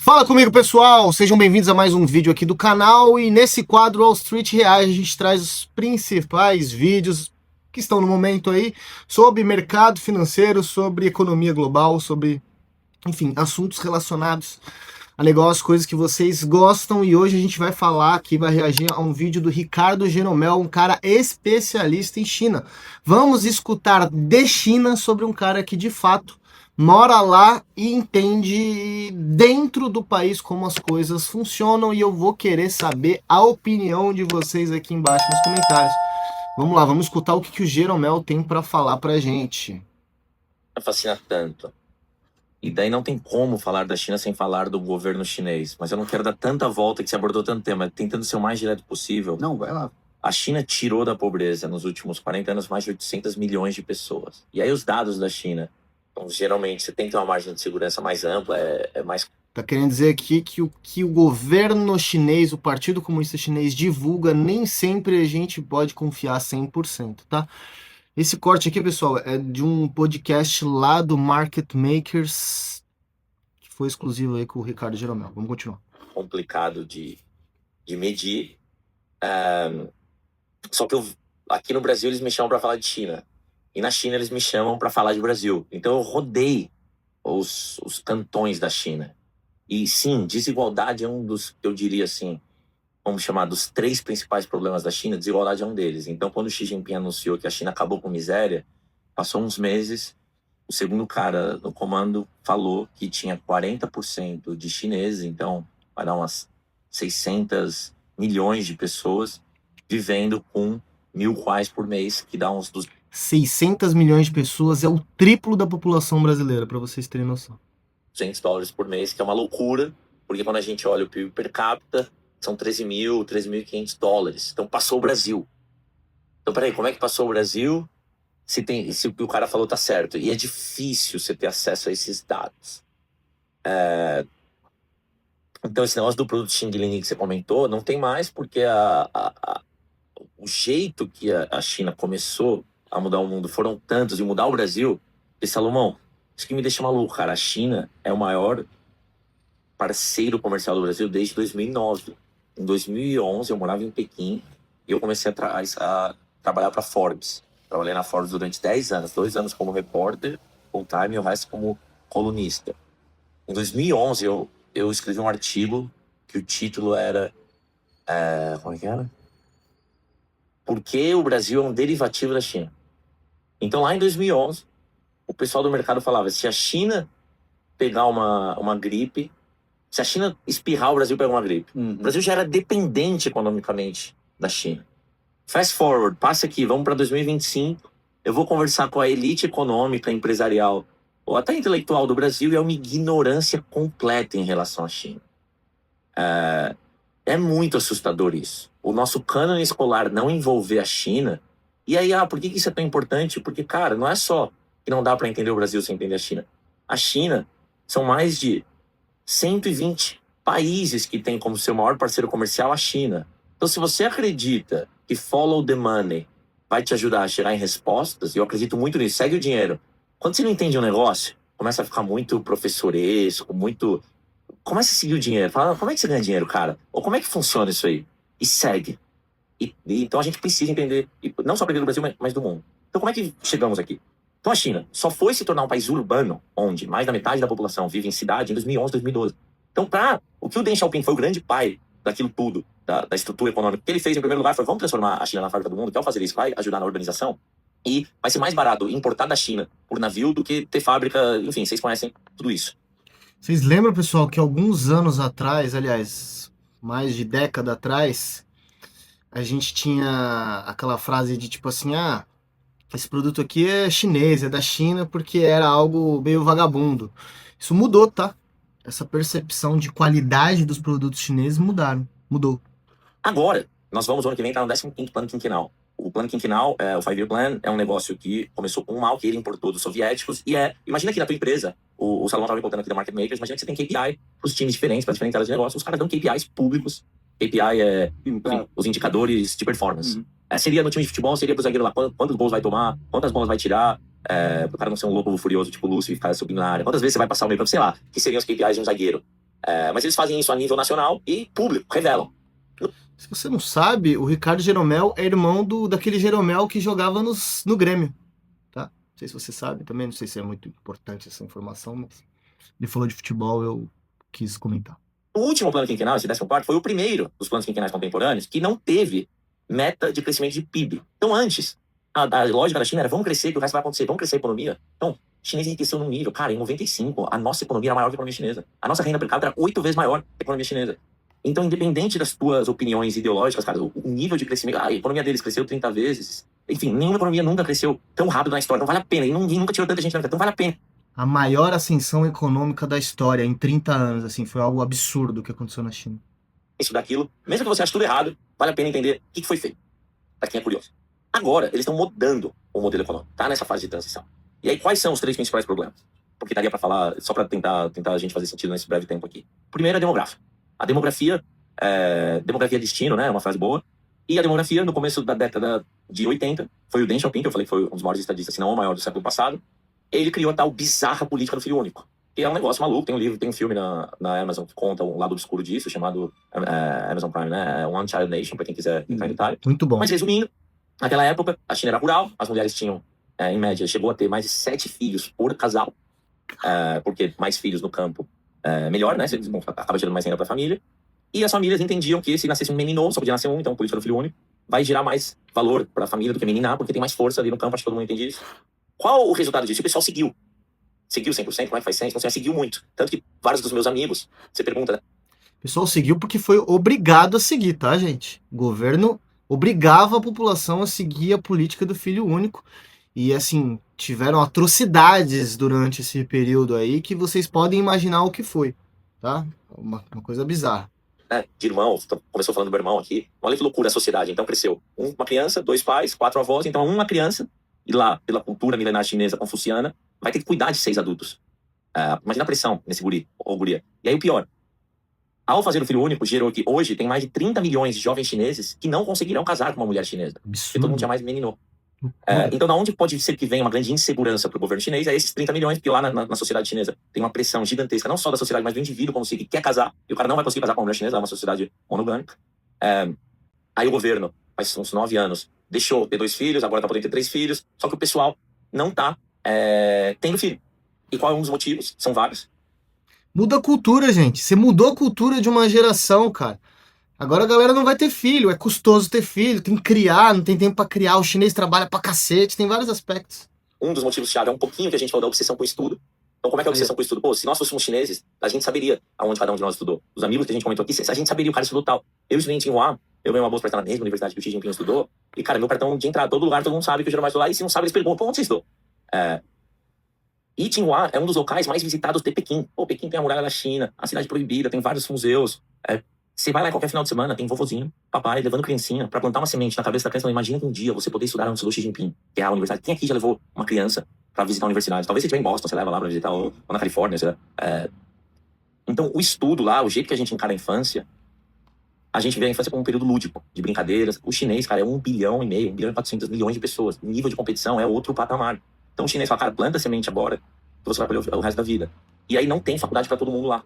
Fala comigo, pessoal! Sejam bem-vindos a mais um vídeo aqui do canal, e nesse quadro Wall Street Reais a gente traz os principais vídeos que estão no momento aí sobre mercado financeiro, sobre economia global, sobre, enfim, assuntos relacionados a negócio, coisas que vocês gostam. E hoje a gente vai falar aqui, vai reagir a um vídeo do Ricardo Jeromel, um cara especialista em China. Vamos escutar de China sobre um cara que de fato mora lá e entende dentro do país como as coisas funcionam, e eu vou querer saber a opinião de vocês aqui embaixo nos comentários. Vamos lá, vamos escutar o que o Jeromel tem para falar pra gente. Fascina tanto. E daí não tem como falar da China sem falar do governo chinês. Mas eu não quero dar tanta volta que se abordou tanto tema, tentando ser o mais direto possível. Não, vai lá. A China tirou da pobreza nos últimos 40 anos mais de 800 milhões de pessoas. E aí os dados da China, então, geralmente você tem que ter uma margem de segurança mais ampla, é mais... Tá querendo dizer aqui que o que o governo chinês, o Partido Comunista Chinês divulga, nem sempre a gente pode confiar 100%, tá? Esse corte aqui, pessoal, é de um podcast lá do Market Makers, que foi exclusivo aí com o Ricardo Jeromel. Vamos continuar. complicado de medir. Só que aqui no Brasil eles me chamam para falar de China. E na China eles me chamam para falar de Brasil. Então eu rodei os cantões da China. E sim, desigualdade é um dos, eu diria assim, vamos chamar dos 3 principais problemas da China, desigualdade é um deles. Então quando o Xi Jinping anunciou que a China acabou com miséria, passou uns meses, o segundo cara no comando falou que tinha 40% de chineses, então vai dar umas 600 milhões de pessoas vivendo com 1.000 reais por mês, que dá uns 600 milhões de pessoas é o triplo da população brasileira, para vocês terem noção. $200 por mês, que é uma loucura, porque quando a gente olha o PIB per capita, são 13.500 dólares. Então passou o Brasil. Então peraí, como é que passou o Brasil se o que o cara falou tá certo? E é difícil você ter acesso a esses dados. Então esse negócio do produto Xing Ling que você comentou, não tem mais, porque o jeito que a China começou a mudar o mundo foram tantos, e mudar o Brasil, e Salomão, isso que me deixa maluco, cara. A China é o maior parceiro comercial do Brasil desde 2009. Em 2011, eu morava em Pequim e eu comecei a trabalhar para Forbes. Trabalhei na Forbes durante 10 anos, 2 anos como repórter full time e o resto como colunista. Em 2011, eu escrevi um artigo que o título era... como é que era? Por que o Brasil é um derivativo da China? Então, lá em 2011, o pessoal do mercado falava, se a China pegar uma gripe, se a China espirrar, o Brasil pega uma gripe. O Brasil já era dependente economicamente da China. Fast forward, passa aqui, vamos para 2025, eu vou conversar com a elite econômica, empresarial, ou até intelectual do Brasil, e é uma ignorância completa em relação à China. É muito assustador isso. O nosso cânone escolar não envolver a China. E aí, por que isso é tão importante? Porque, cara, não é só que não dá para entender o Brasil sem entender a China. A China são mais de 120 países que têm como seu maior parceiro comercial a China. Então, se você acredita que follow the money vai te ajudar a chegar em respostas, e eu acredito muito nisso, segue o dinheiro. Quando você não entende um negócio, começa a ficar muito professoresco, muito... Começa a seguir o dinheiro. Fala, como é que você ganha dinheiro, cara? Ou como é que funciona isso aí? E segue. Então a gente precisa entender, e não só aprender do Brasil, mas do mundo. Então como é que chegamos aqui? Então a China só foi se tornar um país urbano, onde mais da metade da população vive em cidade, em 2011, 2012. Então o que o Deng Xiaoping foi o grande pai daquilo tudo, da estrutura econômica, o que ele fez em primeiro lugar foi, vamos transformar a China na fábrica do mundo, que ao fazer isso vai ajudar na urbanização, e vai ser mais barato importar da China por navio do que ter fábrica, enfim, vocês conhecem tudo isso. Vocês lembram, pessoal, que alguns anos atrás, aliás, mais de década atrás, a gente tinha aquela frase de tipo assim, esse produto aqui é chinês, é da China, porque era algo meio vagabundo. Isso mudou, tá? Essa percepção de qualidade dos produtos chineses mudou. Agora, nós vamos, ano que vem, estar no 15º plano quinquenal. O plano quinquenal, o 5-year plan, é um negócio que começou com um mal que ele importou dos soviéticos, e imagina que na tua empresa, o Salomão estava me contando aqui da Market Makers, imagina que você tem KPI para os times diferentes, para diferentes áreas de negócio, os caras dão KPIs públicos. KPI enfim, os indicadores de performance. Seria no time de futebol, seria pro zagueiro lá, quantos gols vai tomar, quantas bolas vai tirar, pro cara não ser um louco furioso tipo o Lúcio e ficar subindo na área, quantas vezes você vai passar o meio campo, sei lá, que seriam os KPIs de um zagueiro. Mas eles fazem isso a nível nacional e público, revelam. Se você não sabe, o Ricardo Jeromel é irmão daquele Jeromel que jogava no Grêmio, tá? Não sei se você sabe também, não sei se é muito importante essa informação, mas ele falou de futebol, eu quis comentar. O último plano quinquenal, esse 14º, foi o primeiro dos planos quinquenais contemporâneos que não teve meta de crescimento de PIB. Então antes, a lógica da China era vamos crescer, que o resto vai acontecer, vamos crescer a economia. Então, o chinês enriqueceu num nível, cara, em 95, a nossa economia era maior que a economia chinesa. A nossa renda per capita era 8 vezes maior que a economia chinesa. Então, independente das tuas opiniões ideológicas, cara, o nível de crescimento, a economia deles cresceu 30 vezes. Enfim, nenhuma economia nunca cresceu tão rápido na história. Não vale a pena. E ninguém nunca tirou tanta gente da vida. Então vale a pena. A maior ascensão econômica da história em 30 anos, assim, foi algo absurdo que aconteceu na China. Isso daquilo, mesmo que você ache tudo errado, vale a pena entender o que foi feito. Pra quem é curioso. Agora, eles estão mudando o modelo econômico. Tá nessa fase de transição. E aí, quais são os 3 principais problemas? Porque daria pra falar, só pra tentar a gente fazer sentido nesse breve tempo aqui. Primeiro é demográfico. A demografia é destino, né? É uma frase boa. E a demografia, no começo da década de 80, foi o Deng Xiaoping, que eu falei que foi um dos maiores estadistas, se não o maior do século passado. Ele criou a tal bizarra política do filho único. Que é um negócio maluco. Tem um livro, tem um filme na Amazon que conta um lado obscuro disso, chamado Amazon Prime, né? One Child Nation, pra quem quiser entrar em detalhe. Muito bom. Mas resumindo, naquela época, a China era rural, as mulheres tinham, em média, chegou a ter mais de 7 filhos por casal, porque mais filhos no campo melhor, né? Você acaba gerando mais renda pra família. E as famílias entendiam que se nascesse um menino, só podia nascer um, então por isso era o filho único, vai gerar mais valor pra família do que meninar, porque tem mais força ali no campo, acho que todo mundo entende isso. Qual o resultado disso? O pessoal seguiu. Seguiu 100%, como é que faz 100%? Você seguiu muito. Tanto que vários dos meus amigos, você pergunta, né? O pessoal seguiu porque foi obrigado a seguir, tá, gente? O governo obrigava a população a seguir a política do filho único. E, assim, tiveram atrocidades durante esse período aí que vocês podem imaginar o que foi, tá? Uma coisa bizarra. De irmão, começou falando do meu irmão aqui. Olha que loucura a sociedade. Então cresceu uma criança, 2 pais, 4 avós. Então uma criança, e lá, pela cultura milenar chinesa confuciana, vai ter que cuidar de 6 adultos. Imagina a pressão nesse guri, ou guria. E aí o pior, ao fazer o filho único, gerou que hoje tem mais de 30 milhões de jovens chineses que não conseguirão casar com uma mulher chinesa. Porque todo mundo jamais meninou. Então, da onde pode ser que venha uma grande insegurança para o governo chinês? É esses 30 milhões, porque lá na sociedade chinesa tem uma pressão gigantesca, não só da sociedade, mas do indivíduo como se que quer casar, e o cara não vai conseguir casar com uma mulher chinesa, é uma sociedade monogâmica. Aí o governo, faz uns 9 anos, deixou ter 2 filhos, agora tá podendo ter 3 filhos, só que o pessoal não tá tendo filho. E qual é um dos motivos? São vários. Muda a cultura, gente. Você mudou a cultura de uma geração, cara. Agora a galera não vai ter filho, é custoso ter filho, tem que criar, não tem tempo pra criar, o chinês trabalha pra cacete, tem vários aspectos. Um dos motivos-chave é um pouquinho que a gente falou da obsessão com o estudo. Então, como é que é a obsessão com o estudo? Pô, se nós fôssemos chineses, a gente saberia aonde cada um de nós estudou. Os amigos que a gente comentou aqui, a gente saberia o cara estudou tal. Eu estudei em Tsinghua, eu ganhei uma bolsa pra estar na mesma universidade que o Xi Jinping estudou, e, cara, meu cartão de entrada, todo lugar, todo mundo sabe que o Jeromel estudou lá, e se não sabe, eles perguntam, pô, onde você estudou? E Tsinghua é um dos locais mais visitados de Pequim. Pô, Pequim tem a muralha da China, a cidade proibida, tem vários museus. Você vai lá em qualquer final de semana, tem vovozinho, papai, levando criancinha pra plantar uma semente na cabeça da criança. Imagina que um dia você poder estudar onde estudou Xi Jinping, que é a universidade. Quem aqui já levou uma criança pra visitar a universidade? Talvez você estiver em Boston, você leva lá pra visitar, ou na Califórnia. Então, o estudo lá, o jeito que a gente encara a infância, a gente vê a infância como um período lúdico, de brincadeiras. O chinês, cara, é 1,5 bilhão, 1 bilhão e 400 milhões de pessoas. O nível de competição é outro patamar. Então, o chinês fala, cara, planta a semente agora, que você vai colher o resto da vida. E aí não tem faculdade pra todo mundo lá.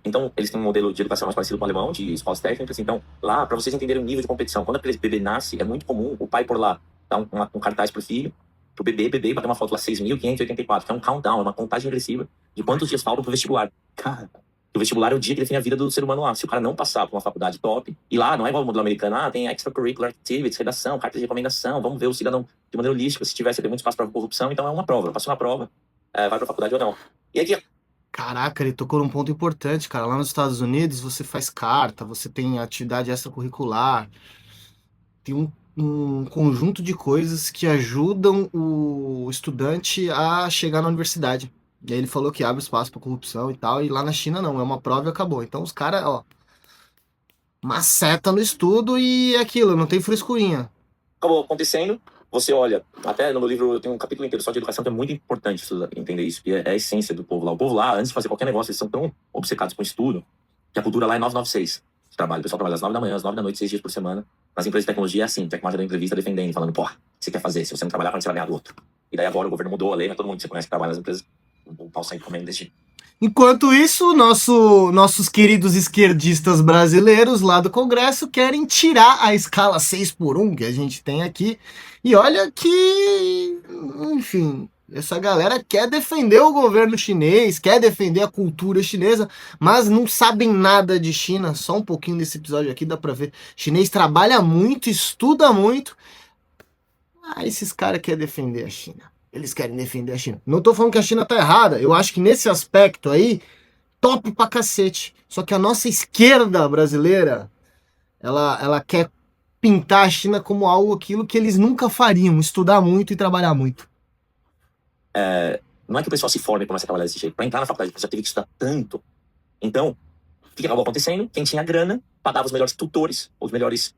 Então, eles têm um modelo de educação mais parecido com o alemão, de escolas técnicas. Então, lá, para vocês entenderem o nível de competição, quando aquele bebê nasce, é muito comum o pai por lá dar um cartaz pro filho, pro bebê, bater uma foto lá, 6.584, que é um countdown, é uma contagem regressiva de quantos dias faltam pro vestibular. Cara, o vestibular é o dia que define a vida do ser humano lá. Se o cara não passar por uma faculdade top, e lá não é igual o modelo americano, tem extracurricular activities, redação, carta de recomendação, vamos ver o cidadão de maneira holística, se tiver, você tem muito espaço para corrupção, então é uma prova, passou na prova, vai pra faculdade ou não. E aqui, Caraca, ele tocou num ponto importante, cara. Lá nos Estados Unidos você faz carta, você tem atividade extracurricular, tem um conjunto de coisas que ajudam o estudante a chegar na universidade. E aí ele falou que abre espaço pra corrupção e tal, e lá na China não, é uma prova e acabou. Então os caras, ó, maceta no estudo e é aquilo, não tem frescurinha. acabou acontecendo, você olha, até no meu livro eu tenho um capítulo inteiro só de educação, que é muito importante entender isso, que é a essência do povo lá. O povo lá, antes de fazer qualquer negócio, eles são tão obcecados com o estudo, que a cultura lá é 996 de trabalho. O pessoal trabalha às 9 da manhã, às 9 da noite, 6 dias por semana. Nas empresas de tecnologia é assim, tem que mais dar entrevista defendendo, falando, porra, o que você quer fazer? Se você não trabalhar, quando você vai ganhar do outro? E daí agora o governo mudou a lei, mas todo mundo que você conhece que trabalha nas empresas, o pau sai comendo desse jeito. Enquanto isso, nossos queridos esquerdistas brasileiros lá do Congresso querem tirar a escala 6x1 que a gente tem aqui. E olha que, enfim, essa galera quer defender o governo chinês, quer defender a cultura chinesa, mas não sabem nada de China. Só um pouquinho desse episódio aqui dá pra ver. O chinês trabalha muito, estuda muito. Ah, esses caras querem defender a China. Eles querem defender a China. Não tô falando que a China tá errada. Eu acho que nesse aspecto aí, top pra cacete. Só que a nossa esquerda brasileira, ela quer pintar a China como algo aquilo que eles nunca fariam, estudar muito e trabalhar muito. Não é que o pessoal se forme e comece a trabalhar desse jeito. Para entrar na faculdade, você já teve que estudar tanto. Então, o que acabou acontecendo? Quem tinha grana pagava os melhores tutores, os melhores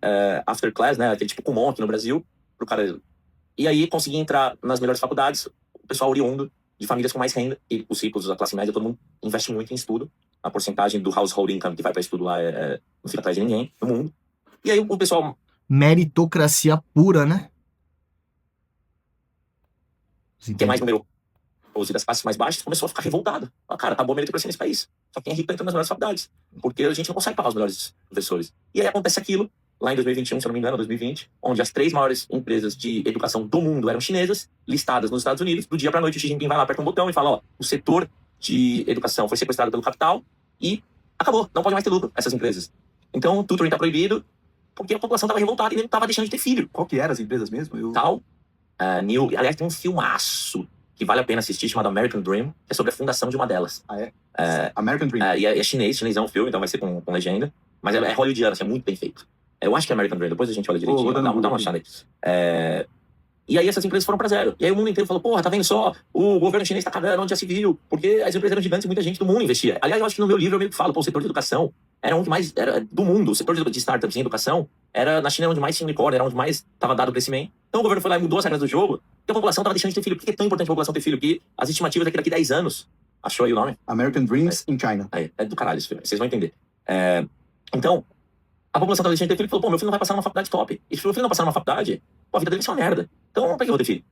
after class, né? Aquele tipo Kumon aqui no Brasil, pro cara. E aí conseguia entrar nas melhores faculdades, o pessoal oriundo de famílias com mais renda, e os ricos da classe média, todo mundo investe muito em estudo. A porcentagem do household income que vai para estudo lá não fica atrás de ninguém no mundo. E aí o pessoal. Meritocracia pura, né? Que é mais número ou das classes mais baixas, começou a ficar revoltado. Ah, cara, acabou a meritocracia nesse país. Só quem é rico entra nas melhores faculdades. Porque a gente não consegue pagar os melhores professores. E aí acontece aquilo, lá em 2021, se eu não me engano, 2020, onde as 3 maiores empresas de educação do mundo eram chinesas, listadas nos Estados Unidos. Do dia pra noite, o Xi Jinping vai lá, aperta um botão e fala, ó, o setor de educação foi sequestrado pelo capital e acabou, não pode mais ter lucro, essas empresas. Então, o tutoring tá proibido, porque a população tava revoltada e nem tava deixando de ter filho. Qual que eram as empresas mesmo? Aliás, tem um filmaço que vale a pena assistir, chamado American Dream, que é sobre a fundação de uma delas. Ah, é? American Dream. E é chinês é um filme, então vai ser com legenda. Mas é hollywoodiano, assim, é muito bem feito. Eu acho que é American Dream, depois a gente olha direitinho, dá uma achada aí. E aí essas empresas foram pra zero. E aí o mundo inteiro falou, porra, tá vendo só? O governo chinês tá cagando onde já se viu. Porque as empresas eram gigantes e muita gente do mundo investia. Aliás, eu acho que no meu livro eu meio que falo, pô, o setor de educação era onde mais era do mundo. O setor de startups em educação era na China onde mais tinha unicórnio, era onde mais tava dado crescimento. Então o governo foi lá e mudou as regras do jogo. E a população tava deixando de ter filho. Por que é tão importante a população ter filho? Que as estimativas é que daqui 10 anos. Achou aí o nome? American Dreams in China. É do caralho esse filme, vocês vão entender. Então, a população tava deixando de ter filho e falou, pô, meu filho não vai passar numa faculdade top. E se meu filho não passar numa faculdade, pô, a vida dele vai ser uma merda. Então, pra que eu vou ter filho?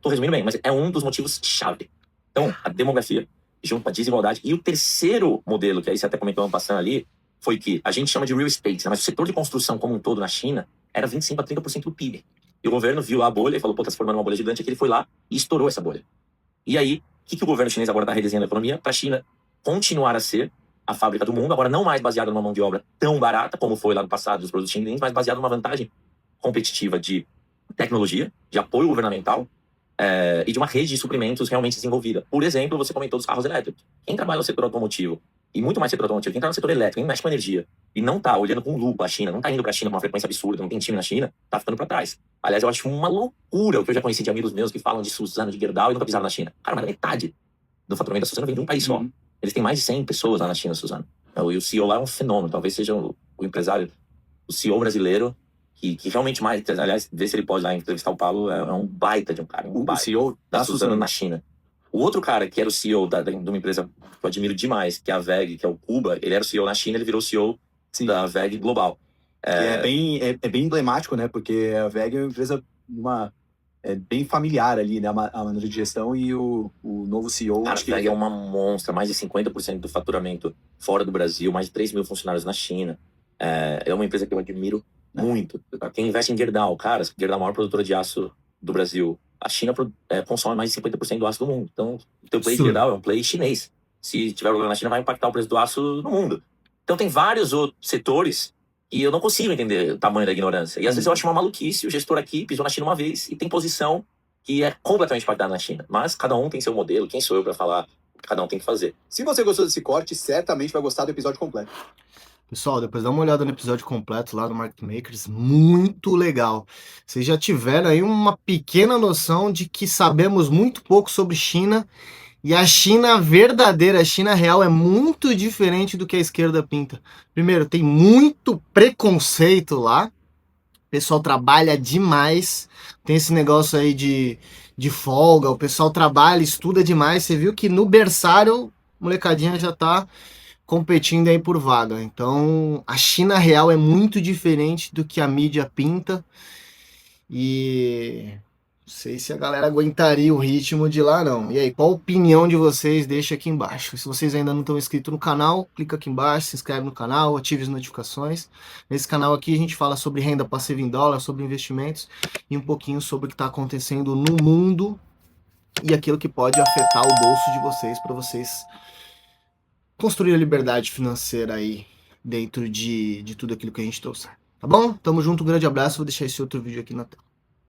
Tô resumindo bem, mas é um dos motivos-chave. Então, a demografia, junto com a desigualdade. E o terceiro modelo, que aí você até comentou passando ali, foi que a gente chama de real estate, né? Mas o setor de construção como um todo na China era 25% a 30% do PIB. E o governo viu a bolha e falou, pô, tá se formando uma bolha gigante, aqui ele foi lá e estourou essa bolha. E aí, o que o governo chinês agora tá redesenhando a economia? Pra China continuar a ser a fábrica do mundo, agora não mais baseada numa mão de obra tão barata, como foi lá no passado dos produtos chineses, mas baseada numa vantagem competitiva de tecnologia, de apoio governamental e de uma rede de suprimentos realmente desenvolvida. Por exemplo, você comentou dos carros elétricos. Quem trabalha no setor automotivo, e muito mais setor automotivo, quem está no setor elétrico, quem mexe com energia, e não está olhando com lupa a China, não está indo para a China com uma frequência absurda, não tem time na China, está ficando para trás. Aliás, eu acho uma loucura o que eu já conheci de amigos meus que falam de Suzano, de Gerdau e nunca pisaram na China. Cara, mas metade do faturamento da Suzano vem de um país só. Eles têm mais de 100 pessoas lá na China, Suzano. E o CEO lá é um fenômeno, talvez seja o empresário, o CEO brasileiro, que realmente mais, aliás, vê se ele pode lá entrevistar o Paulo, é um baita de um cara. O CEO da Suzano na China. O outro cara, que era o CEO de uma empresa que eu admiro demais, que é a VEG, que é o Cuba, ele era o CEO na China, ele virou o CEO da VEG global. É bem emblemático, né? Porque a VEG é uma empresa bem familiar ali, né? A maneira de gestão e o novo CEO... Cara, a VEG é uma monstra, mais de 50% do faturamento fora do Brasil, mais de 3 mil funcionários na China. É uma empresa que eu admiro muito. Quem investe em Gerdau, cara, Gerdau é a maior produtora de aço do Brasil. A China consome mais de 50% do aço do mundo. Então, o teu play de Gerdau é um play chinês. Se tiver problema na China, vai impactar o preço do aço no mundo. Então, tem vários outros setores e eu não consigo entender o tamanho da ignorância. E às vezes eu acho uma maluquice. O gestor aqui pisou na China uma vez e tem posição que é completamente impactada na China. Mas cada um tem seu modelo. Quem sou eu para falar o que cada um tem que fazer? Se você gostou desse corte, certamente vai gostar do episódio completo. Pessoal, depois dá uma olhada no episódio completo lá do Market Makers, muito legal. Vocês já tiveram aí uma pequena noção de que sabemos muito pouco sobre China, e a China verdadeira, a China real, é muito diferente do que a esquerda pinta. Primeiro, tem muito preconceito lá, o pessoal trabalha demais, tem esse negócio aí de folga, o pessoal trabalha, estuda demais. Você viu que no berçário, molecadinha já tá competindo aí por vaga. Então, a China real é muito diferente do que a mídia pinta. E Não sei se a galera aguentaria o ritmo de lá, não. E aí, qual a opinião de vocês? Deixa aqui embaixo. Se vocês ainda não estão inscritos no canal, clica aqui embaixo, se inscreve no canal, ative as notificações. Nesse canal aqui a gente fala sobre renda passiva em dólar, sobre investimentos e um pouquinho sobre o que está acontecendo no mundo e aquilo que pode afetar o bolso de vocês para vocês construir a liberdade financeira aí dentro de tudo aquilo que a gente trouxe. Tá bom? Tamo junto, um grande abraço. Vou deixar esse outro vídeo aqui na tela.